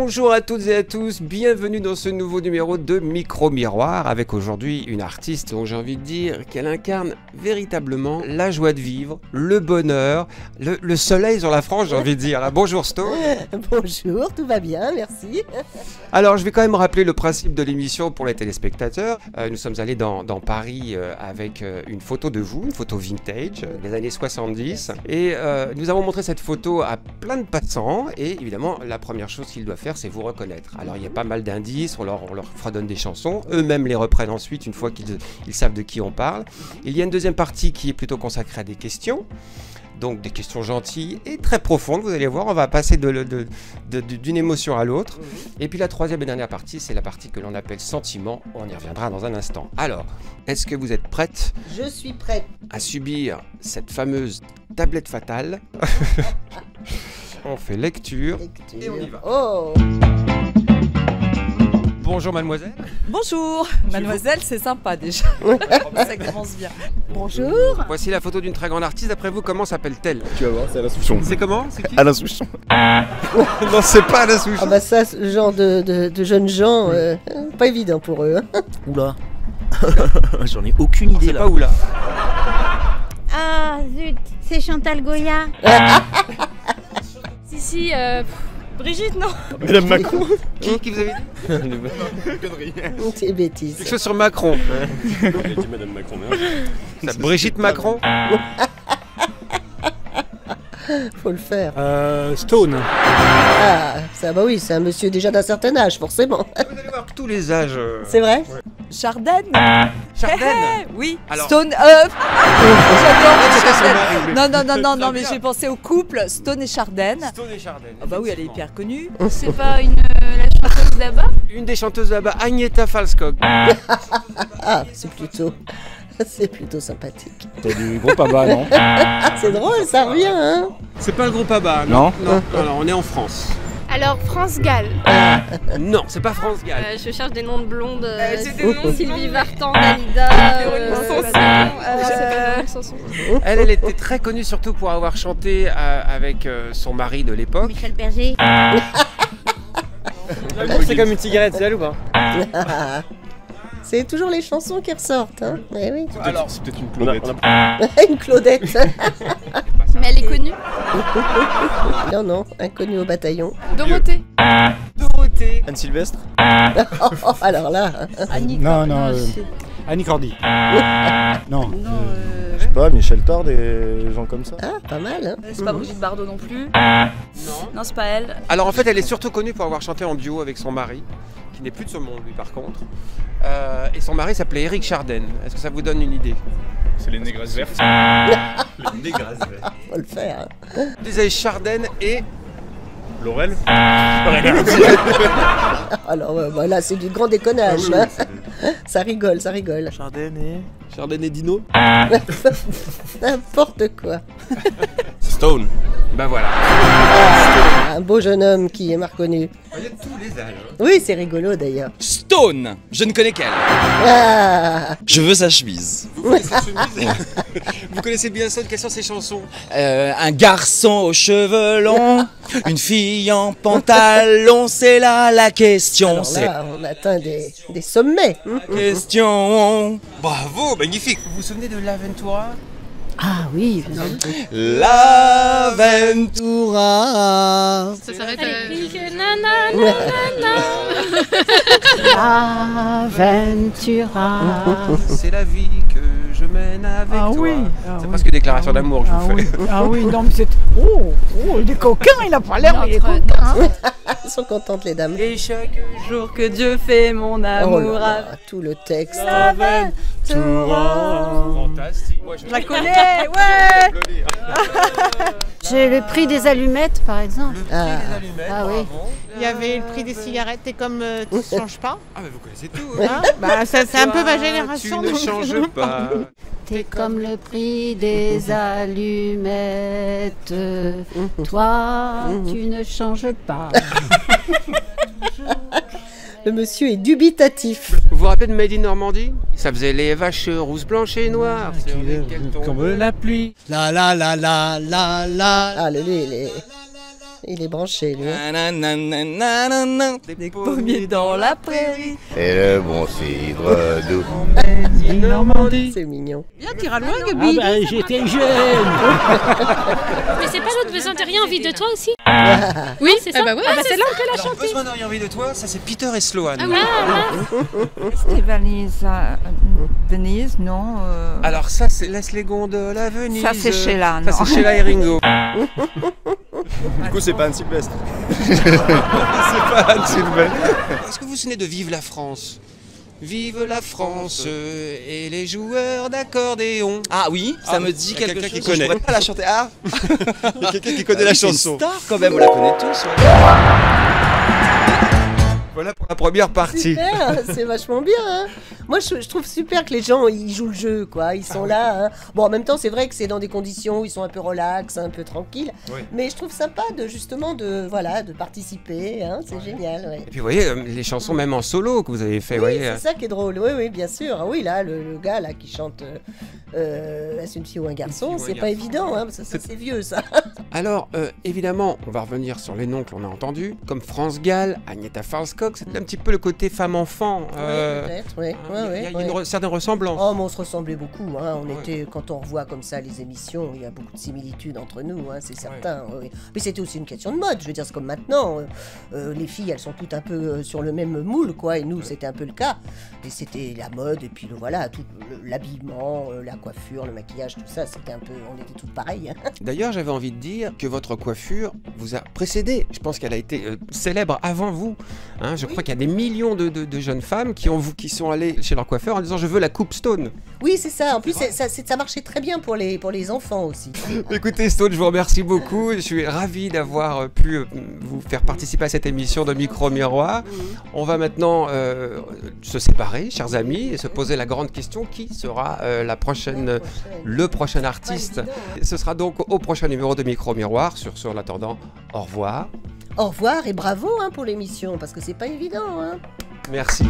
Bonjour à toutes et à tous, bienvenue dans ce nouveau numéro de Micro Miroir avec aujourd'hui une artiste dont j'ai envie de dire qu'elle incarne véritablement la joie de vivre, le bonheur, le soleil sur la France, j'ai envie de dire. Bonjour Sto. Bonjour, tout va bien, merci. Alors je vais quand même rappeler le principe de l'émission pour les téléspectateurs. Nous sommes allés dans Paris avec une photo de vous, une photo vintage des années 70 et nous avons montré cette photo à plein de passants et évidemment la première chose qu'ils doivent faire c'est vous reconnaître. Alors il y a pas mal d'indices, on leur fredonne des chansons, eux-mêmes les reprennent ensuite une fois qu'ils savent de qui on parle. Il y a une deuxième partie qui est plutôt consacrée à des questions. Donc des questions gentilles et très profondes, vous allez voir, on va passer d'une émotion à l'autre. Et puis la troisième et dernière partie, c'est la partie que l'on appelle sentiment, on y reviendra dans un instant. Alors, est-ce que vous êtes prête? Je suis prête. À subir cette fameuse tablette fatale? On fait lecture et on y va. Oh. Bonjour mademoiselle. Bonjour. Mademoiselle, c'est sympa déjà. Ça commence bien. Bonjour. Voici la photo d'une très grande artiste. D'après vous, comment s'appelle-t-elle? Tu vas voir, c'est Alain Souchon. C'est comment? C'est qui? Alain Souchon. Non, c'est pas Alain Souchon. Ah bah ça, ce genre de jeunes gens, pas évident pour eux. Hein. Oula. J'en ai aucune idée C'est là. pas où là? Ah zut, c'est Chantal Goya. Si, Brigitte, non? Madame Macron. Qui vous avez dit? C'est bêtise. Quelque chose sur Macron. J'ai dit Madame Macron. Ça, Brigitte Macron. Faut le faire. Stone. Ah, ça bah oui, c'est un monsieur déjà d'un certain âge, forcément. Vous allez voir tous les âges. C'est vrai? Chardenne. Chardenne. Oui. Alors- Stone. C'était son J'adore. mari. Non, mais j'ai pensé au couple Stone et Chardenne. Stone et Chardenne. Ah bah oui, elle est hyper connue. C'est pas la chanteuse là-bas? Une des chanteuses là-bas, Agnetha Falskog. Ah, c'est plutôt sympathique. C'est du gros papa, non? Ah, c'est drôle, ça revient, hein? C'est pas le groupe ABBA, Non. Non, on est en France. Alors France Gall. Non, c'est pas France Gall. Je cherche des noms de blondes. c'est des noms de Sylvie blondes. Vartan, Dalida. Véronique Sanson. C'est pas Véronique Sanson. Elle était très connue surtout pour avoir chanté avec son mari de l'époque. Michel Berger. C'est comme une cigarette, c'est elle ou pas? C'est toujours les chansons qui ressortent, hein? Eh oui. Alors, C'est peut-être une Claudette. Une Claudette. Mais elle est connue. Non, inconnue au bataillon. Dorothée. Dorothée. Anne Sylvestre. Oh, alors là. Non, Annie Cordy. Non. Je sais pas, Michel Thor, des gens comme ça. Ah, pas mal, hein? C'est pas Brigitte Bardot non plus. Non. Non, c'est pas elle. Alors en fait, elle est surtout connue pour avoir chanté en duo avec son mari, qui n'est plus de ce monde lui par contre. Et son mari s'appelait Éric Chardenne. Est-ce que ça vous donne une idée? C'est les négresses vertes. Les négresses vertes. Faut le faire. Hein. Vous disiez Chardenne et... Laurel. Alors voilà, c'est du grand déconnage. Ah oui, Hein. Ça rigole. Chardenne et... Chardenne et Dino. N'importe quoi. Stone. Ben voilà. Ah, un beau jeune homme qui est reconnu. Il y a tous les âges. Oui, c'est rigolo d'ailleurs. Stone, je ne connais qu'elle. Ah, Je veux sa chemise. Vous connaissez Vous connaissez bien ça? Quelles sont ses chansons? Un garçon aux cheveux longs, une fille en pantalon, c'est là la question. alors C'est là, on atteint des sommets. Hein. la question. Bravo, magnifique. Vous vous souvenez de l'Aventura? Ah oui, L'Aventura. Ça s'arrête Aventura. C'est la vie que je mène avec toi. C'est presque une déclaration d'amour que je vous fais. Ah oui, non mais c'est... Oh, il est coquin, il a pas l'air, mais il est coquin. Hein. Elles sont contentes les dames. Et chaque jour que Dieu fait mon Oh amour. là là, tout le texte. Fantastique. Moi, Je la connais, ouais. J'ai le prix des allumettes, par exemple. Ah, Ah oui. Il y avait le prix des cigarettes et comme tu ne changes pas, Ah mais vous connaissez tout. hein, bah, c'est un peu ma génération. Tu ne donc- changes pas. T'es comme le prix des allumettes. Toi, tu ne changes pas. le monsieur est dubitatif. Vous vous rappelez de Made in Normandie? Ça faisait les vaches rousses, blanches et noires. Sur lesquelles tombe Comme la pluie. La la la la la la. Ah, lui, il est... Il est branché, lui. Nananananana. Des pommiers dans la prairie. Et le bon cidre doux. C'est mignon. Viens, t'iras loin, Ah Gabi. bah j'étais jeune. Mais c'est pas l'autre besoin de rien envie de toi aussi? Oui, c'est ça. Ah bah c'est là on peut la Alors, chanter. besoin d'en envie de toi, ça c'est Peter et Sloane. Ah oui. Stéphanie, Venise, non. Alors ça c'est Laisse les gondoles à Venise. Ça, c'est Sheila, Ça non. c'est Sheila et Ringo. Du coup, c'est pas Anne Sylvestre. C'est pas Anne Sylvestre. Est-ce que vous vous souvenez de Vive la France? Vive la France et les joueurs d'accordéon. Ah oui, ça Ah, me dit il y a quelque quelqu'un chose. qui connaît. Je pourrais pas la chanter. Ah, Il y a quelqu'un qui connaît la c'est une chanson. star quand même, on la connaît tous. ouais. Voilà pour la première partie. Super, c'est vachement bien. Hein. Moi, je trouve super que les gens ils jouent le jeu, quoi. Ils sont là. Hein. Bon, en même temps, c'est vrai que c'est dans des conditions où ils sont un peu relax, un peu tranquilles. Oui. Mais je trouve sympa de justement de participer. Hein. C'est génial. Ouais. Et puis vous voyez les chansons même en solo que vous avez fait, Oui, voyez. c'est ça qui est drôle. Oui, oui, bien sûr. Ah oui, là, le gars là qui chante Est-ce une fille ou un garçon, c'est pas évident. Hein, parce que ça, c'est vieux, ça. Alors, évidemment, on va revenir sur les noms que l'on a entendus, comme France Gall, Agnetha Falskog, c'est un petit peu le côté femme-enfant. Oui, peut-être, oui. Il y a une certaine ressemblance. Oh, mais on se ressemblait beaucoup. Hein. On Ouais. était, quand on revoit comme ça les émissions, il y a beaucoup de similitudes entre nous, hein, c'est certain. Oui. Mais c'était aussi une question de mode. Je veux dire, c'est comme maintenant. Les filles, elles sont toutes un peu sur le même moule, quoi. Et nous, c'était un peu le cas. Et c'était la mode, et puis voilà, tout l'habillement, la coiffure, le maquillage, tout ça, c'était un peu. On était toutes pareilles. Hein. D'ailleurs, j'avais envie de dire que votre coiffure vous a précédé. Je pense qu'elle a été célèbre avant vous. Hein, je crois qu'il y a des millions de jeunes femmes qui sont allées chez leur coiffeur en disant je veux la coupe Stone. Oui, c'est ça. En plus, ça marchait très bien pour les enfants aussi. Écoutez Stone, je vous remercie beaucoup. Je suis ravi d'avoir pu vous faire participer à cette émission de Micro Miroir. On va maintenant se séparer, chers amis, et se poser la grande question, qui sera le prochain artiste. Ce sera donc au prochain numéro de Micro Miroir. Sur ce, en attendant, au revoir. Au revoir et bravo hein, pour l'émission, parce que c'est pas évident. Hein. Merci.